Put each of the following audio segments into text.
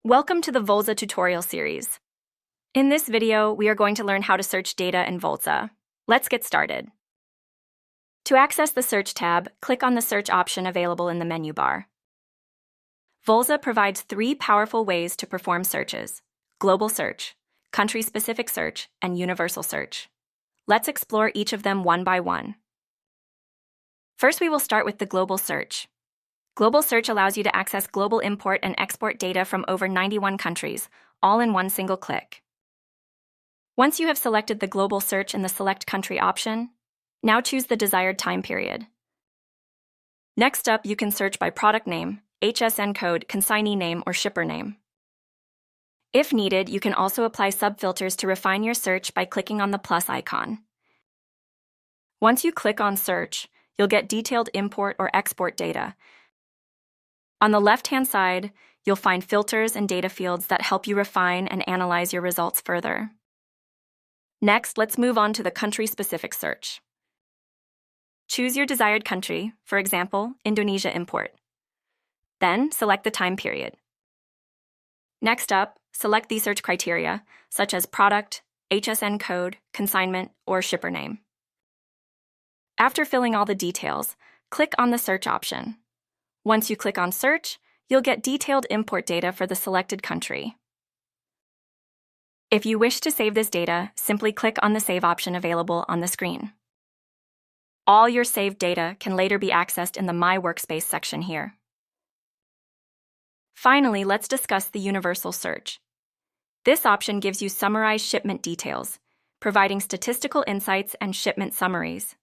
Welcome to the Volza tutorial series. In this video, we are going to learn how to search data in Volza. Let's get started. To access the Search tab, click on the Search option available in the menu bar. Volza provides three powerful ways to perform searches: global search, country-specific search, and universal search. Let's explore each of them one by one. First, we will start with the global search. Global search allows you to access global import and export data from over 91 countries, all in one single click. Once you have selected the global search in the Select Country option, now choose the desired time period. Next up, you can search by product name, HSN code, consignee name, or shipper name. If needed, you can also apply subfilters to refine your search by clicking on the plus icon. Once you click on Search, you'll get detailed import or export data. On the left-hand side, you'll find filters and data fields that help you refine and analyze your results further. Next, let's move on to the country-specific search. Choose your desired country, for example, Indonesia import. Then, select the time period. Next up, select the search criteria, such as product, HSN code, consignment, or shipper name. After filling all the details, click on the Search option. Once you click on Search, you'll get detailed import data for the selected country. If you wish to save this data, simply click on the Save option available on the screen. All your saved data can later be accessed in the My Workspace section here. Finally, let's discuss the universal search. This option gives you summarized shipment details, providing statistical insights and shipment summaries.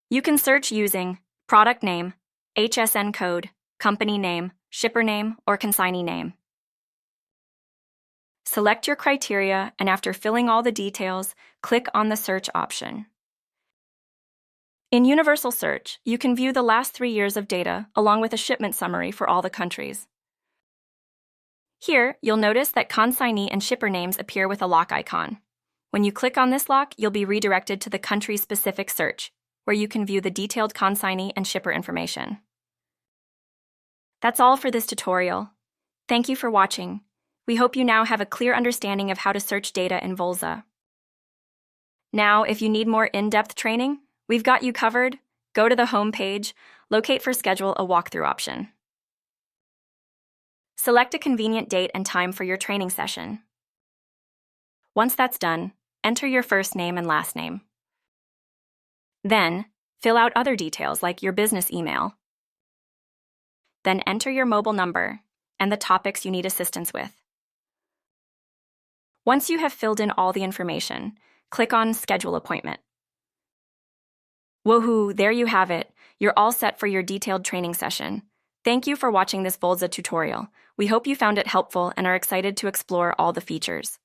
You can search using product name, HSN code, company name, shipper name, or consignee name. Select your criteria, and after filling all the details, click on the Search option. In Universal Search, you can view the last 3 years of data along with a shipment summary for all the countries. Here, you'll notice that consignee and shipper names appear with a lock icon. When you click on this lock, you'll be redirected to the country-specific search, where you can view the detailed consignee and shipper information. That's all for this tutorial. Thank you for watching. We hope you now have a clear understanding of how to search data in Volza. Now, if you need more in-depth training, we've got you covered. Go to the home page, locate for Schedule a walkthrough option. Select a convenient date and time for your training session. Once that's done, enter your first name and last name. Then, fill out other details like your business email. Then enter your mobile number and the topics you need assistance with. Once you have filled in all the information, click on Schedule Appointment. Woohoo, there you have it. You're all set for your detailed training session. Thank you for watching this Volza tutorial. We hope you found it helpful and are excited to explore all the features.